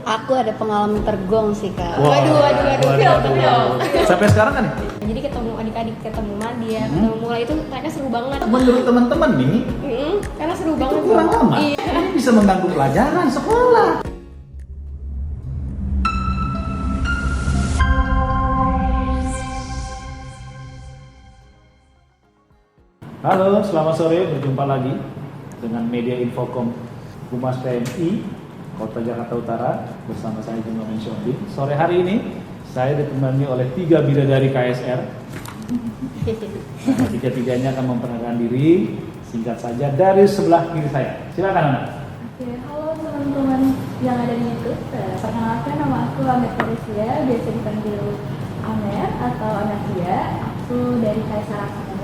Aku ada pengalaman tergong sih kak. Wah. Waduh. Sampai sekarang kan? Jadi ketemu adik-adik, ketemu Nadia, ketemu Mula itu mereka seru banget. Menurut teman-teman nih, Karena seru itu banget. kurang aman. Iya. Ini bisa mengganggu pelajaran sekolah. Halo, selamat sore. Berjumpa lagi dengan media Infocom Humas PMI Kota Jakarta Utara bersama saya Jumlah Mensyodi. Sore hari ini saya ditemani oleh 3 bidadari KSR. Nah, tiga-tiganya akan memperkenalkan diri. Singkat saja dari sebelah kiri saya. Silakan Ana. Oke, halo teman-teman yang ada di YouTube. Perkenalkan, nama aku Amer Felicia, biasa dipanggil Amer atau Anasia. Aku dari Kaisar Angkatan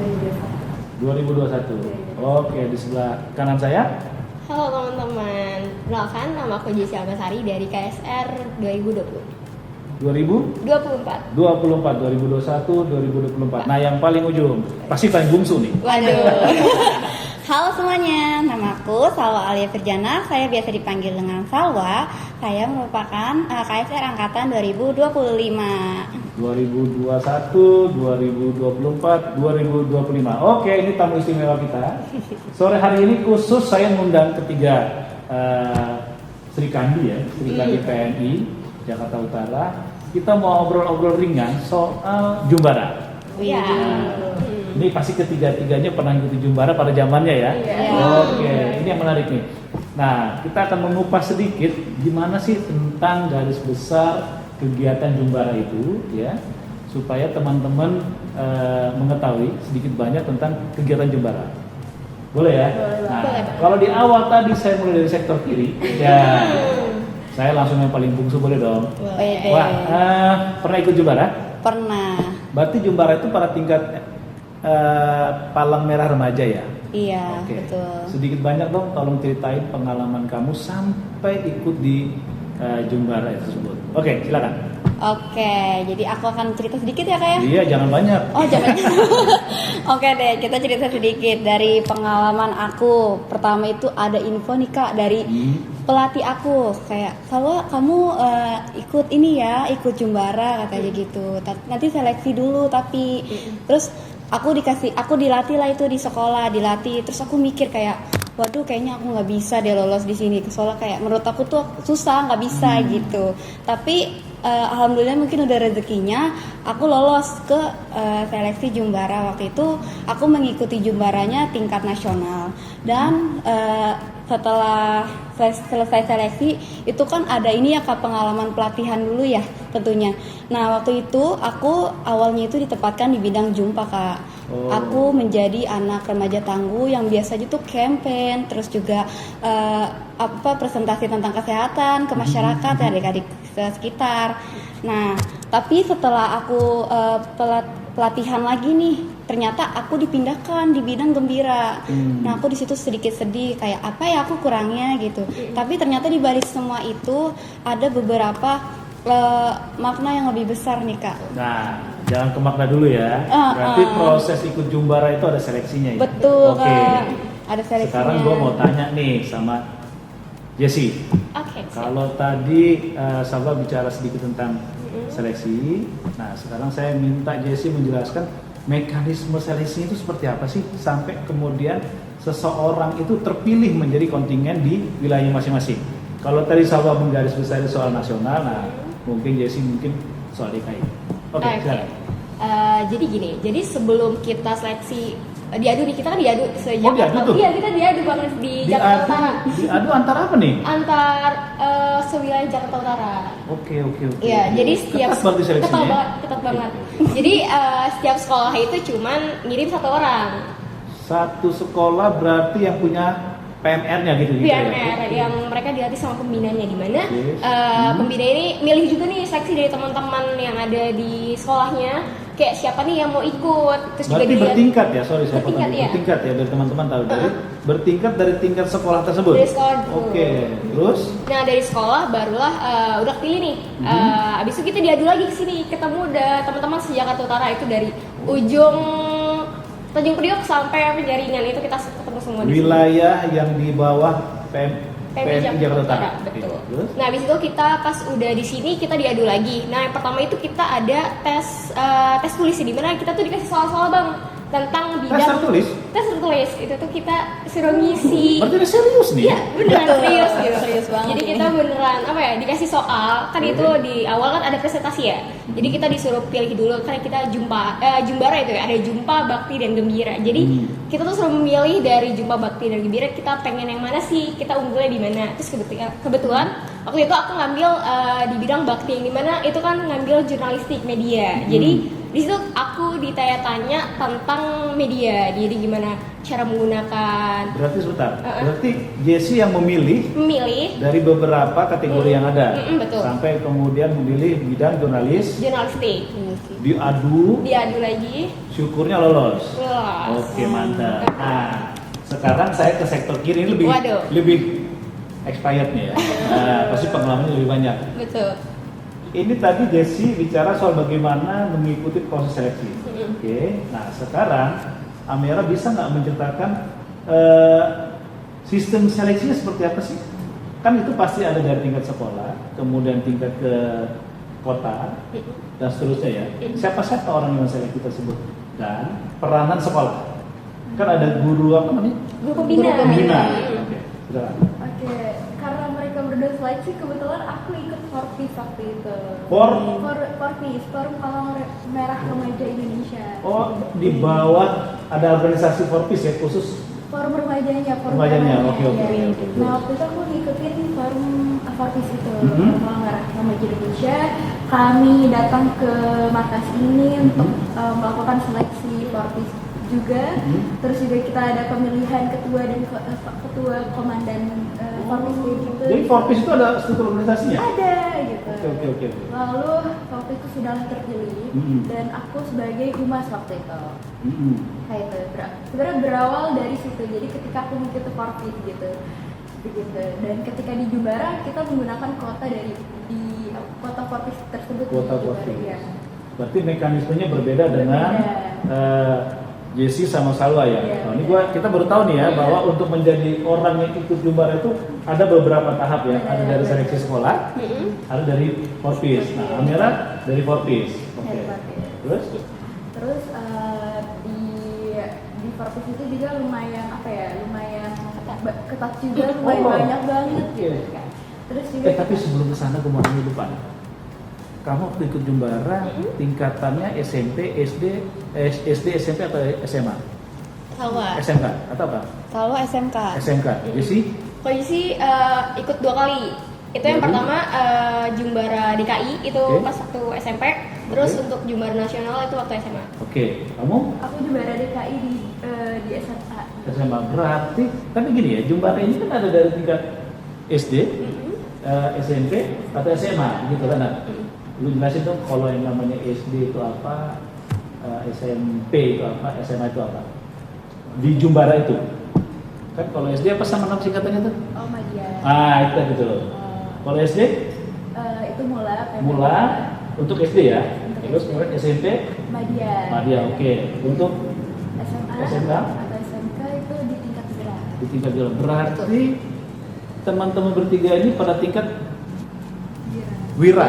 2021. Oke, di sebelah kanan saya. Halo teman-teman, kenalkan nama aku Jessi Albasari dari KSR 2020. 2024, 24. 2021, 2024. Nah, yang paling ujung pasti paling bungsu nih. Waduh. Halo semuanya, nama aku Salwa Alia Firjana. Saya biasa dipanggil dengan Salwa. Saya merupakan KSR Angkatan 2025. 2021, 2024, 2025. Oke, ini tamu istimewa kita. Sore hari ini khusus saya mengundang ketiga Sri Kandi ya, Sri Kandi PNI Jakarta Utara. Kita mau obrol-obrol ringan soal Jumbara. Iya. Ini pasti ketiga-tiganya pernah ikuti Jumbara pada zamannya ya. Oke, ini yang menarik nih. Nah, kita akan mengupas sedikit gimana sih tentang garis besar kegiatan Jumbara itu ya, supaya teman-teman mengetahui sedikit banyak tentang kegiatan Jumbara. Boleh ya? Nah, kalau di awal tadi saya mulai dari sektor kiri, ya saya langsung yang paling bungsu, boleh dong? Wah, pernah ikut Jumbara? Pernah. Berarti Jumbara itu pada tingkat Palang Merah Remaja ya? Iya, Oke. betul. Sedikit banyak dong, tolong ceritain pengalaman kamu sampai ikut di Jumbara tersebut. Oke, silakan. Oke, jadi aku akan cerita sedikit ya kak ya? Iya, jangan banyak. Oh jangan. Oke deh, kita cerita sedikit dari pengalaman aku. Pertama itu ada info nih kak dari pelatih aku, kayak kalau kamu ikut ini ya, ikut Jumbara katanya gitu. Nanti seleksi dulu tapi terus aku dilatih lah itu di sekolah, dilatih. Terus aku mikir kayak, waduh kayaknya aku nggak bisa deh lolos di sini. Soalnya kayak menurut aku tuh susah, nggak bisa gitu. Tapi alhamdulillah mungkin udah rezekinya aku lolos ke seleksi Jumbara. Waktu itu aku mengikuti Jumbaranya tingkat nasional dan setelah selesai seleksi itu kan ada ini ya kak, pengalaman pelatihan dulu ya tentunya. Nah waktu itu aku awalnya itu ditempatkan di bidang jumpa kak. Aku menjadi anak remaja tangguh yang biasanya tuh campaign, terus juga presentasi tentang kesehatan ke masyarakat ya adik-adik sekitar. Nah tapi setelah aku pelatihan lagi nih, ternyata aku dipindahkan di bidang gembira. Nah aku di situ sedikit sedih, kayak apa ya aku kurangnya gitu. Tapi ternyata di balik semua itu ada beberapa makna yang lebih besar nih kak. Nah, jangan ke makna dulu ya. Berarti proses ikut Jumbara itu ada seleksinya ya. Betul Oke. kak, ada seleksinya. Sekarang gue mau tanya nih sama Jessi. Oke. Kalau tadi Sabah bicara sedikit tentang seleksi, nah sekarang saya minta Jessi menjelaskan mekanisme seleksi itu seperti apa sih sampai kemudian seseorang itu terpilih menjadi kontingen di wilayah masing-masing. Kalau tadi Sabah menggaris besar soal nasional, nah mungkin Jessi soal DKI. Oke, silakan. Jadi gini, jadi sebelum kita seleksi diadu nih, kita kan diadu diadu tuh? Iya, kita diadu banget di Jakarta Utara. Diadu antar apa nih? Antar sewilayah Jakarta Utara. Oke. Iya, jadi setiap ketat berarti seleksinya. ketat banget. Jadi setiap sekolah itu cuman ngirim 1 orang. Satu sekolah berarti yang punya PMR-nya gitu PMR ya? yang mereka dilatih sama pembinanya, di mana Yes. pembina ini milih juga nih seleksi dari teman-teman yang ada di sekolahnya, kayak siapa nih yang mau ikut. Terus Berarti juga bertingkat ya, sorry saya bertingkat, potong. ya. Bertingkat ya, dari teman-teman tahu dari bertingkat dari tingkat sekolah tersebut. Dari sekolah dulu. Oke, terus Nah dari sekolah barulah udah pilih nih. Abis itu kita diadu lagi ke sini, ketemu udah teman-teman se-Jakarta Utara itu dari ujung Tanjung Priok sampai Penjaringan itu kita ketemu semua di sini. wilayah yang di bawah PMI Jakarta Utara. Betul. Terus? Nah, habis itu kita pas udah di sini kita diadu lagi. Nah, yang pertama itu kita ada tes tulis di mana kita tuh dikasih soal-soal Bang tentang bidang Tes tertulis? Tes tertulis itu tuh kita suruh ngisi. Berarti ini serius nih? Iya, beneran Betul, serius gitu. serius banget Jadi ini. kita beneran apa ya, dikasih soal, kan itu di awal kan ada presentasi ya. Jadi kita disuruh pilih dulu kan kita jumbara itu ya, ada jumpa, bakti dan gembira. Jadi kita tuh suruh memilih dari jumpa, bakti dan gembira, kita pengen yang mana sih, kita unggulnya di mana. Terus kebetulan waktu itu aku ngambil di bidang bakti yang dimana itu kan ngambil jurnalistik media. Jadi di situ aku ditanya-tanya tentang media, jadi gimana cara menggunakan, Berarti sebentar. Berarti Jessie yang memilih dari beberapa kategori yang ada. betul. Sampai kemudian memilih bidang jurnalistik. Diadu, lagi. syukurnya lolos. Wah. Oke, mantap. Nah, sekarang saya ke sektor kiri ini Waduh. lebih expired nih ya. Nah, pasti pengalamannya lebih banyak. Betul. Ini tadi Jessie bicara soal bagaimana mengikuti proses seleksi. Oke, nah sekarang Amira bisa nggak menceritakan sistem seleksinya seperti apa sih? Kan itu pasti ada dari tingkat sekolah, kemudian tingkat ke kota, dan seterusnya ya. Siapa-siapa orang yang seleksi tersebut dan peranan sekolah. Kan ada guru apa namanya? Guru pembina. Oke, silakan. Oke, karena mereka berdua seleksi, kebetulan aku ikut Forpis waktu itu. Forpis, Forum Palang Merah Remaja Indonesia. Oh, di bawah ada organisasi Forpis ya khusus. Forum remajanya, Remajanya, oke. Iya. Nah, waktu itu aku ngikutin forum Forpis itu, Forum Palang Merah Remaja Indonesia. Kami datang ke markas ini untuk melakukan seleksi Forpis juga. Terus juga kita ada pemilihan ketua dan ketua komandan Forpis gitu. Jadi Forpis itu ada struktur organisasinya? Ada gitu. Oke. Lalu waktu itu sudah terpilih dan aku sebagai humas waktu itu. Kayak itu. Sebenarnya berawal dari situ. Jadi ketika aku mengikuti Forpis gitu. Begitu. Dan ketika di Jumbara kita menggunakan kuota dari di kota Forpis tersebut. Kuota di Jumbara, Forpis. iya. Berarti mekanismenya berbeda dengan Jessie sama Salwa ya. Iya, Nah, ini kita baru tahu nih ya bahwa untuk menjadi orang yang ikut Jumbara itu ada beberapa tahap ya. Ada dari seleksi sekolah, ada dari Forpis. Nah, Amira dari Forpis. Oke. Dari Forpis. Terus di Forpis itu juga lumayan ketat juga, lumayan banyak banget gitu kan. Terus juga tapi sebelum ke sana gue mau nanya dulu Pak. Kamu waktu ikut Jumbara tingkatannya SMP, SD, SMP atau SMA? Salwa. SMK atau apa? Salwa SMK. SMK. Jessie? Kalau sih ikut 2 kali. Itu yang pertama Jumbara DKI itu pas waktu SMP. Terus untuk Jumbara Nasional itu waktu SMA. Oke. Kamu? aku Jumbara DKI di SMA. SMA. Berarti, tapi gini ya, Jumbara ini kan ada dari tingkat SD, SMP atau SMA gitu kan? Lu jelasin dong kalau yang namanya SD itu apa, SMP itu apa, SMA itu apa? Di Jumbara itu. Kan kalau SD apa sama nama singkatannya tuh? Oh, Madia. Itu gitu loh. Kalau SD? Itu Mula. Mula untuk SD ya. Terus kemudian SMP? Madia, oke. Untuk SMA atau SMK itu di tingkat gelar. di tingkat jalan. Berarti teman-teman bertiga ini pada tingkat Wira.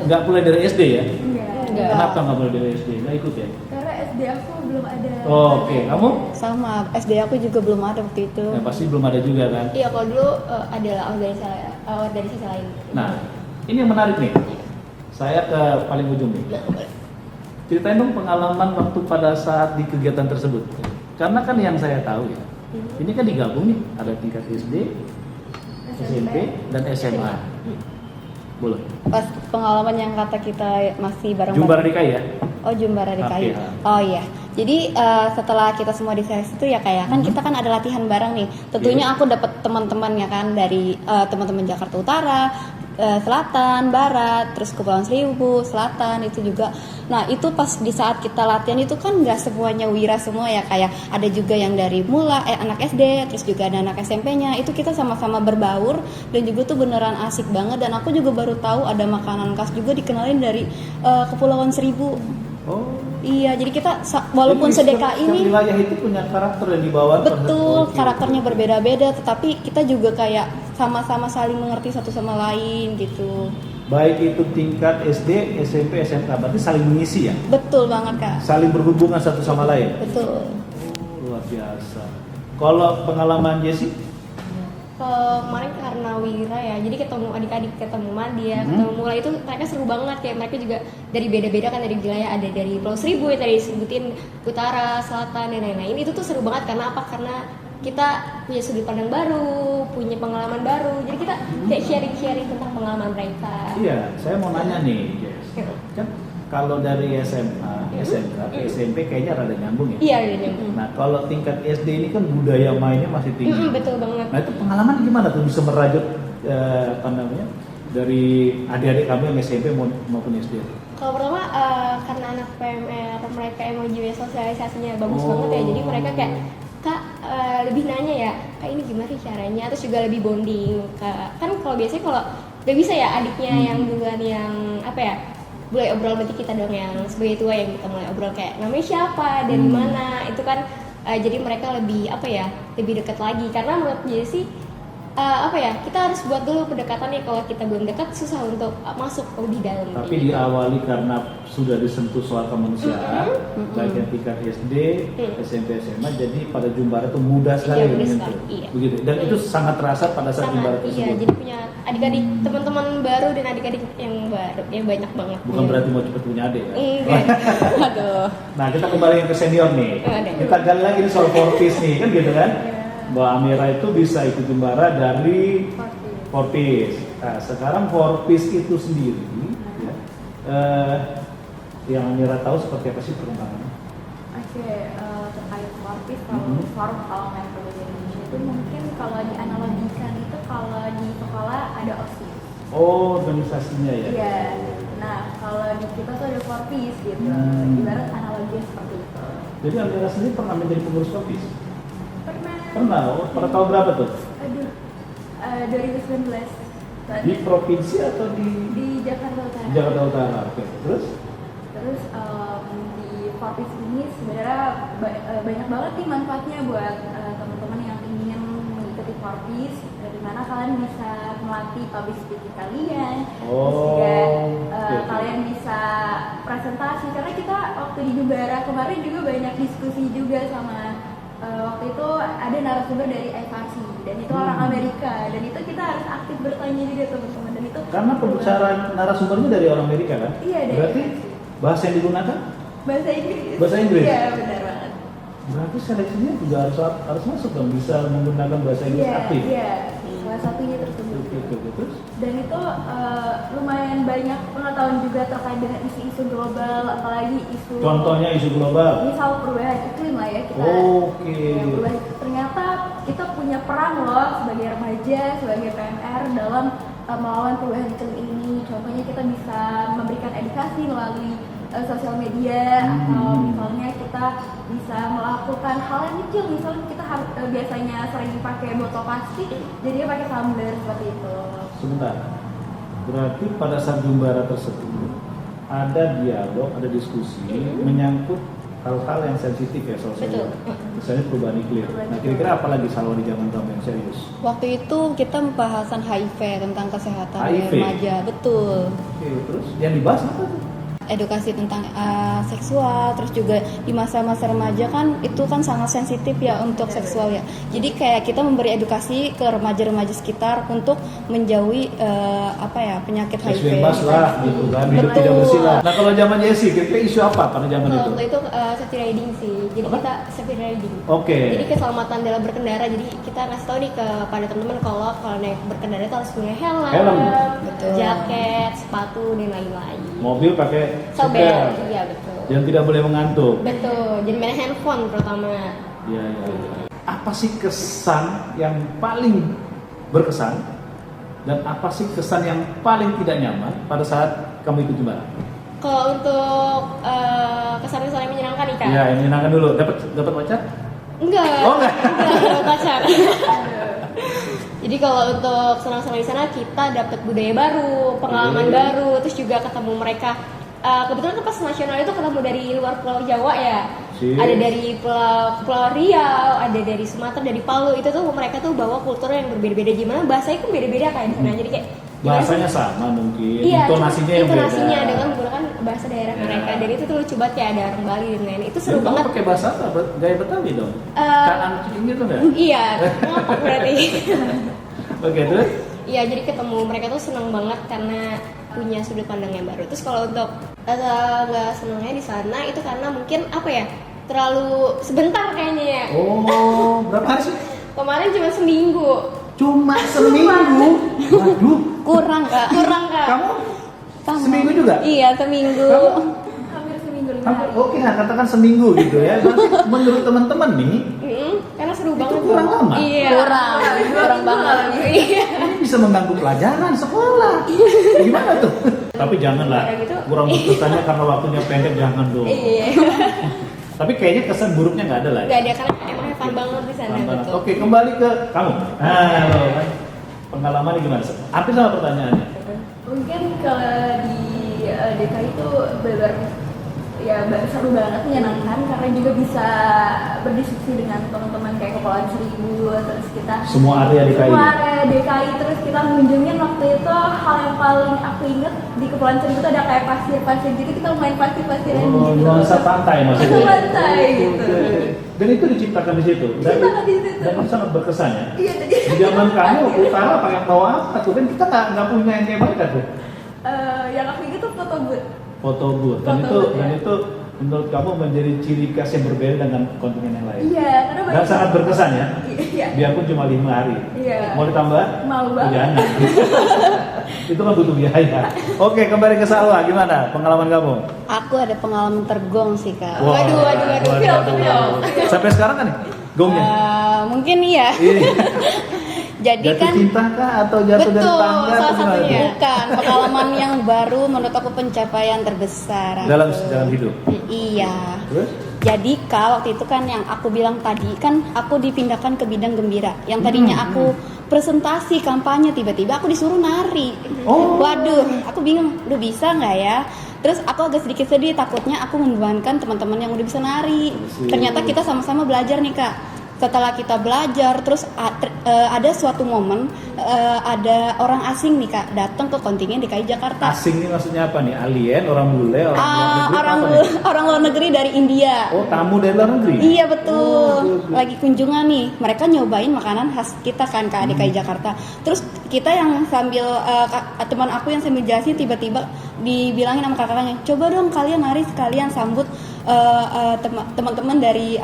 Nggak mulai dari SD ya? Enggak. Kenapa nggak mulai dari SD? Nggak ikut ya? Karena SD aku belum ada. Oke. Kamu? Sama, SD aku juga belum ada waktu itu. Ya, pasti belum ada juga kan? Iya, kalau dulu adalah organisasi lain. Nah, ini yang menarik nih. Saya ke paling ujung nih. Ceritain dong pengalaman waktu pada saat di kegiatan tersebut. Karena kan yang saya tahu ya, ini kan digabung nih, ada tingkat SD, SMP, dan SMA. Boleh. Pas pengalaman yang kata kita masih bareng. Jumbara DKI ya? Oh, Jumbara DKI. Oke. Oh iya. Jadi setelah kita semua di seleksi itu ya kayak kan kita kan ada latihan bareng nih. Tentunya aku dapat teman-temannya kan dari teman-teman Jakarta Utara, Selatan, Barat, terus Kepulauan Seribu, Selatan itu juga. Nah itu pas di saat kita latihan itu kan nggak semuanya wira semua ya, kayak ada juga yang dari anak SD, terus juga ada anak SMP-nya. Itu kita sama-sama berbaur dan juga tuh beneran asik banget. Dan aku juga baru tahu ada makanan khas juga dikenalin dari Kepulauan Seribu. Oh. Iya, jadi kita walaupun Jadi seDKI setiap ini wilayah itu punya karakter yang dibawa. betul, karakternya berbeda-beda, tetapi kita juga kayak sama-sama saling mengerti satu sama lain gitu. Baik itu tingkat SD, SMP, SMK, berarti saling mengisi ya? Betul banget Kak. Saling berhubungan satu sama lain. Betul. Luar biasa. Kalau pengalaman Jessie? Kemarin karena Wira ya, jadi ketemu adik-adik, ketemu Madia, ketemu Mulai, itu mereka seru banget. Kayak mereka juga dari beda-beda kan, dari wilayah, ada dari Pulau Seribu ya tadi disebutin, utara, selatan dan lain-lain. Itu tuh seru banget karena apa? Karena kita punya sudut pandang baru, punya pengalaman baru. Jadi kita kayak sharing-sharing tentang pengalaman mereka. Iya, saya mau nanya nih, Jess. Kan kalau dari SMA, SMK ke SMP kayaknya rada nyambung ya? Iya, ada nyambung. Nah, kalau tingkat SD ini kan budaya mainnya masih tinggi. Betul banget. Nah, itu pengalaman gimana tuh bisa merajut apa namanya? Dari adik-adik kami yang SMP maupun SD? Kalau pertama karena anak PMR mereka emang juga sosialisasinya bagus banget ya, jadi mereka kayak Kak lebih nanya ya, Kak ini gimana sih caranya, terus juga lebih bonding. Kan kalau biasanya kalau gak bisa ya adiknya yang duluan yang apa ya, mulai obrol, berarti kita dong yang sebagai tua yang kita mulai obrol kayak namanya siapa, dari mana, itu kan jadi mereka lebih apa ya, lebih dekat lagi. Karena menurut dia sih apa ya, kita harus buat dulu pendekatannya. Kalau kita belum dekat susah untuk masuk lebih dalam. Tapi diawali karena sudah disentuh soal kemanusiaan, baik yang tingkat SD, SMP, SMA, jadi pada Jumbara itu mudah sekali mudah menyentuh. sekali, iya. Begitu. Dan itu sangat terasa pada saat Jumbara Iya, tersebut. jadi punya adik-adik, teman-teman baru dan adik-adik yang baru, yang banyak banget. Bukan berarti mau cepet punya adik ya. Enggak. Aduh. Nah, kita kembali ke senior nih. Ada. Kita gali lagi nih soal Fortis nih, kan gitu kan? Mbak Amira itu bisa ikut Jumbara dari Fortis. Nah, sekarang Fortis itu sendiri, ya, yang Amira tahu seperti apa sih perkembangannya? Oke, terkait Fortis, kalau forum parlemen perbedaan Indonesia itu mungkin kalau dianalogikan itu kalau di sekolah ada OSIS. Oh, organisasinya ya? Iya. Nah, kalau di kita tuh ada Fortis gitu. Ibarat analoginya seperti itu. Jadi Amira sendiri pernah menjadi pengurus Fortis? Pernah. Pernah, pada tahun berapa tuh? Aduh, 2019. Di provinsi atau Di di Jakarta Utara. Jakarta Utara? Oke, terus? Terus di Fortis ini sebenarnya banyak banget nih manfaatnya buat teman-teman yang ingin mengikuti Fortis, di mana kalian bisa melatih public speaking kalian, terus juga kalian bisa presentasi, karena kita waktu di Jumbara kemarin juga banyak diskusi juga sama waktu itu ada narasumber dari IFRC dan itu orang Amerika, dan itu kita harus aktif bertanya juga teman-teman, dan itu Karena pembicaraan narasumbernya dari orang Amerika kan? Iya, dari Berarti Amerika. bahasa yang digunakan? bahasa Inggris. Bahasa Inggris? Iya, benar banget. Berarti seleksinya juga harus masuk dong, bisa menggunakan bahasa Inggris Iya, aktif. iya. Salah satunya tersebut. Oke, terus? Dan itu lumayan banyak pengetahuan juga terkait dengan isu-isu global, apalagi isu. Contohnya isu global. Misal perubahan iklim lah ya kita. Oke. Ya, perubahan iklim. Ternyata kita punya peran loh sebagai remaja, sebagai PMR dalam melawan perubahan iklim ini. Contohnya kita bisa memberikan edukasi melalui sosial media, atau misalnya kita bisa melakukan hal yang kecil, misalnya kita harus biasanya sering pakai botol plastik, jadinya pakai tumbler seperti itu. Sebentar. Berarti pada saat Jumbara tersebut ada dialog, ada diskusi menyangkut hal-hal yang sensitif ya sosial. Misalnya perubahan iklim. Nah, kira-kira apa lagi Salwa di zaman kamu yang serius? Waktu itu kita pembahasan HIV tentang kesehatan HIV? remaja, betul. Oke, terus yang dibahas apa tuh? Edukasi tentang seksual, terus juga di masa-masa remaja kan itu kan sangat sensitif ya untuk seksual ya. Jadi kayak kita memberi edukasi ke remaja-remaja sekitar untuk menjauhi penyakit Seks HIV. bebas lah gitu kan, hidup Betul. tidak bersih lah. Nah, kalau zaman Jessie, kira-kira isu apa pada zaman itu? Waktu itu safety riding sih, jadi Apa? kita safety riding. Oke. Jadi keselamatan dalam berkendara, jadi kita ngasih tahu nih kepada teman-teman kalau naik berkendara itu harus punya helm, Betul. jaket, sepatu dan lain-lain. Mobil pakai Sobel, seatbelt. iya betul. Dan tidak boleh mengantuk. Betul, jadi main handphone terutama. Iya. Apa sih kesan yang paling berkesan dan apa sih kesan yang paling tidak nyaman pada saat kamu ikut Jumbara? Kalau untuk kesan-kesan yang menyenangkan nih Kak? Iya, yang menyenangkan dulu. Dapat pacar? Enggak. Oh, enggak. Enggak pacar. Jadi kalau untuk senang-senang di sana kita dapat budaya baru, pengalaman baru, terus juga ketemu mereka kebetulan kan pas nasional itu ketemu dari luar Pulau Jawa ya. Sip. Ada dari Pulau Riau, ada dari Sumatera, dari Palu. Itu tuh mereka tuh bawa kultur yang berbeda-beda, gimana bahasanya kan beda-beda kan. Nah, jadi kayak gimana Bahasanya sih? sama mungkin, Iya, intonasinya yang beda. intonasinya dengan menggunakan bahasa daerah Ya. mereka. Dan itu tuh lucu banget, kayak ada orang Bali dan lain-lain. Itu seru Kamu banget. pakai bahasa apa? Gaya Betawi dong? Eh, Kan gitu nggak? Iya, ngomong berarti. Oke, terus? Iya, jadi ketemu mereka tuh seneng banget karena punya sudut pandang yang baru. Terus kalau untuk nggak senengnya di sana itu karena mungkin apa ya, terlalu sebentar kayaknya ya. Oh, berapa hari sih? Kemarin cuma seminggu. Cuma seminggu? Waduh, Kurang kak. Kurang kak. kamu Sama. seminggu juga? Iya seminggu. Kamu? Hampir seminggu 5 Hampir, hari. oke, nah katakan seminggu gitu ya. Berarti menurut teman-teman nih, Karena seru Itu banget. kurang lama? Iya. Kurang banget. Iya. ini bisa mengganggu pelajaran sekolah. Gimana tuh? Tapi janganlah, Kayak gitu. kurang berkesannya karena waktunya pendek, jangan dong. Iya. Tapi kayaknya kesan buruknya nggak ada lah. Gak ada karena emang fun banget di sana. Pelan-pelan. Betul. Oke, kembali ke kamu. Halo, pengalamannya gimana? Hampir sama pertanyaannya. Mungkin kalau di DKI itu benar ya seru banget, menyenangkan karena juga bisa berdiskusi dengan teman-teman kayak Kepulauan Seribu, terus kita Semua area DKI. semua area DKI, terus kita mengunjungin waktu itu hal yang paling aku inget di Kepulauan Seribu itu ada kayak pasir-pasir gitu, kita main pasir-pasiran Oh, gitu. nuansa pantai maksudnya. Nuansa pantai gitu. Oke. Dan itu diciptakan di situ. Diciptakan di situ. Dan itu sangat berkesan ya. Iya, jadi Di zaman kamu utara pakai bawa apa tuh? Kan kita nggak punya yang kayak mereka tuh. yang aku inget tuh foto booth. Foto booth. Dan Foto booth, dan ya. itu menurut kamu menjadi ciri khas yang berbeda dengan kontingen yang lain. Iya, karena Dan banyak sangat berkesan ya. Iya. Biarpun cuma 5 hari. Iya. Mau ditambah? Mau banget. Jangan. Itu kan butuh biaya. Oke, kembali ke Salwa. Gimana pengalaman kamu? Aku ada pengalaman tergong sih kak. Wah, Waduh, feel. Sampai sekarang kan nih gongnya. Mungkin iya. Ini Jadi jatuh kan cinta kah atau jatuh dari Betul, tangga salah atau gimana satunya. tuh? bukan pengalaman yang baru menurut aku pencapaian terbesar. Dalam aku. hidup. Iya. Terus? Jadi kak waktu itu kan yang aku bilang tadi kan aku dipindahkan ke bidang gembira. Yang tadinya aku presentasi kampanye tiba-tiba aku disuruh nari. Oh. Waduh, aku bingung, lu bisa nggak ya? Terus aku agak sedikit sedih takutnya aku membebankan teman-teman yang udah bisa nari. Ternyata kita sama-sama belajar nih kak. Setelah kita belajar, terus ada suatu momen ada orang asing nih kak datang ke kontingen DKI Jakarta. Asing ini maksudnya apa nih? Alien, orang bule, orang luar negeri, orang apa nih? orang luar negeri dari India. Oh, tamu dari luar negeri? Iya betul. Oh, good. Lagi kunjungan nih. Mereka nyobain makanan khas kita kan ke DKI Jakarta. Terus kita yang sambil teman aku yang sambil jelasin tiba-tiba dibilangin sama kakaknya, coba dong kalian nari sekalian sambut teman-teman dari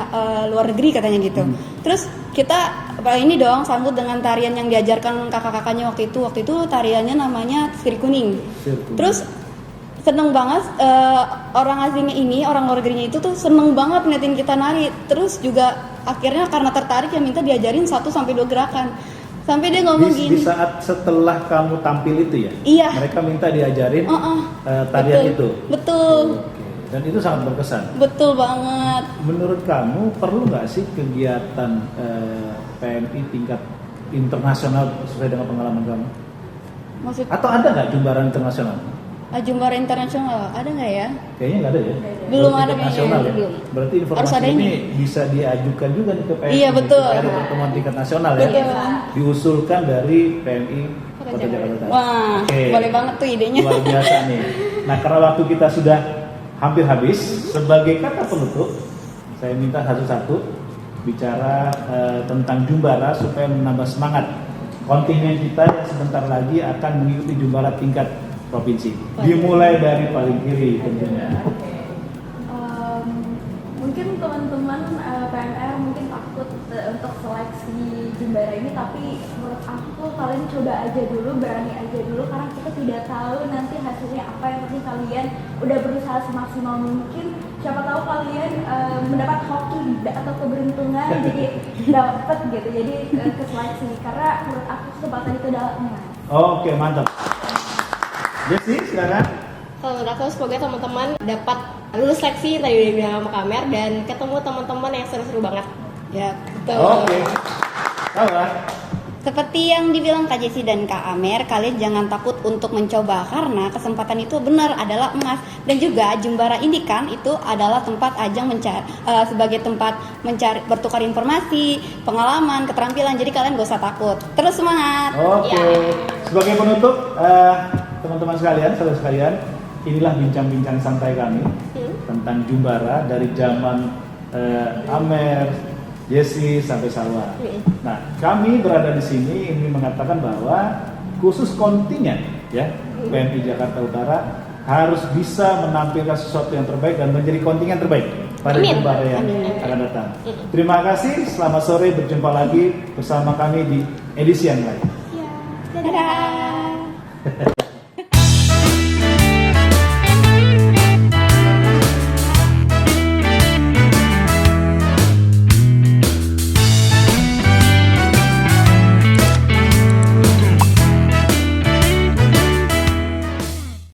luar negeri katanya gitu. Terus kita ini dong sambut dengan tarian yang diajarkan kakak-kakaknya waktu itu. Waktu itu tariannya namanya Siri Kuning. Terus seneng banget orang asingnya ini, orang luar negerinya itu tuh seneng banget ngeliatin kita nari. Terus juga akhirnya karena tertarik ya minta diajarin 1-2 gerakan. Sampai dia ngomong Di gini. saat setelah kamu tampil itu ya? Iya. Mereka minta diajarin tarian Betul. itu? Betul. Oke. Dan itu sangat berkesan. Betul banget. Menurut kamu perlu nggak sih kegiatan PMI tingkat internasional sesuai dengan pengalaman kamu? Maksud Atau ada nggak jumbaran internasional? Jumbara internasional ada nggak ya? Kayaknya nggak ada ya. Belum Baru ada tingkat kayaknya, nasional ya. belum. Berarti Harus informasi ada ini ini. bisa diajukan juga nih ke PMI. Iya, betul. Supaya ada pertemuan tingkat nasional ya. Betul. Diusulkan dari PMI Kota Jakarta. Wah, Oke. boleh banget tuh idenya. Luar biasa nih. Nah, karena waktu kita sudah hampir habis, sebagai kata penutup, saya minta satu-satu bicara tentang Jumbara supaya menambah semangat kontingen kita yang sebentar lagi akan mengikuti Jumbara tingkat provinsi. Dimulai dari paling kiri tentunya. Mungkin teman-teman PNR mungkin takut untuk seleksi Jumbara ini, tapi menurut aku kalian coba aja dulu, berani aja dulu karena kita tidak tahu nanti hasilnya apa. Yang penting kalian udah berusaha semaksimal mungkin, siapa tahu kalian mendapat hoki atau keberuntungan jadi dapat gitu, jadi ke seleksi, karena menurut aku kesempatan itu adalah emas. Oke, mantap. Jesse, silakan. Kalau menurut aku semoga teman-teman dapat lulus seleksi tadi udah bilang sama Kamer dan ketemu teman-teman yang seru-seru banget. Ya, betul. Oke. Tahu lah. Seperti yang dibilang Kak Jessi dan Kak Amer, kalian jangan takut untuk mencoba karena kesempatan itu benar adalah emas. Dan juga Jumbara ini kan itu adalah tempat ajang sebagai tempat mencari bertukar informasi, pengalaman, keterampilan. Jadi kalian gak usah takut. Terus semangat. Oke. Ya. Sebagai penutup, teman-teman sekalian, saudara sekalian, inilah bincang-bincang santai kami tentang Jumbara dari zaman Amer, Jessi sampai Salwa. Nah, kami berada di sini ingin mengatakan bahwa khusus kontingen ya PMI Jakarta Utara harus bisa menampilkan sesuatu yang terbaik dan menjadi kontingen terbaik pada Jumbara yang akan datang. Terima kasih. Selamat sore. Berjumpa lagi bersama kami di edisi yang lain. Dadah.